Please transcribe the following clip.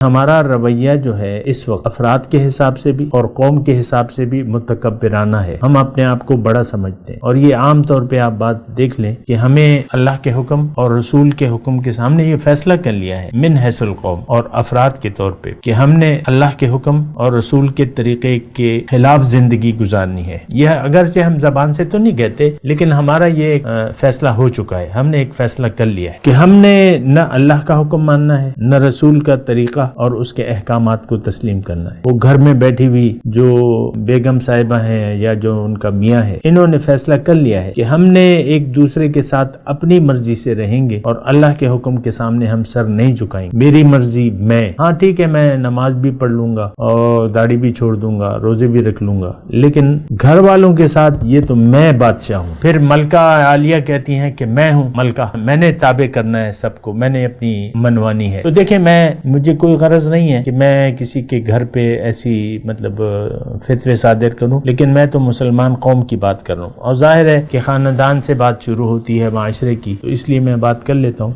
ہمارا رویہ جو ہے اس وقت افراد کے حساب سے بھی اور قوم کے حساب سے بھی متکبرانہ ہے. ہم اپنے آپ کو بڑا سمجھتے ہیں اور یہ عام طور پہ آپ بات دیکھ لیں کہ ہمیں اللہ کے حکم اور رسول کے حکم کے سامنے یہ فیصلہ کر لیا ہے من حیث القوم اور افراد کے طور پہ کہ ہم نے اللہ کے حکم اور رسول کے طریقے کے خلاف زندگی گزارنی ہے. یہ اگرچہ ہم زبان سے تو نہیں کہتے لیکن ہمارا یہ فیصلہ ہو چکا ہے. ہم نے ایک فیصلہ کر لیا ہے کہ ہم نے نہ اللہ کا حکم ماننا ہے نہ رسول کا طریقہ اور اس کے احکامات کو تسلیم کرنا ہے. وہ گھر میں بیٹھی ہوئی جو بیگم صاحبہ ہیں یا جو ان کا میاں ہے انہوں نے فیصلہ کر لیا ہے کہ ہم نے ایک دوسرے کے ساتھ اپنی مرضی سے رہیں گے اور اللہ کے حکم کے سامنے ہم سر نہیں جھکائیں گے. میری مرضی میں ہاں ٹھیک ہے میں نماز بھی پڑھ لوں گا اور داڑھی بھی چھوڑ دوں گا روزے بھی رکھ لوں گا لیکن گھر والوں کے ساتھ یہ تو میں بادشاہ ہوں. پھر ملکہ عالیہ کہتی ہیں کہ میں ہوں ملکہ میں نے تابع کرنا ہے سب کو میں نے اپنی منوانی ہے. تو دیکھیں مجھے کوئی غرض نہیں ہے کہ میں کسی کے گھر پہ ایسی مطلب فتوے صادر کروں لیکن میں تو مسلمان قوم کی بات کر رہا ہوں اور ظاہر ہے کہ خاندان سے بات شروع ہوتی ہے معاشرے کی تو اس لیے میں بات کر لیتا ہوں.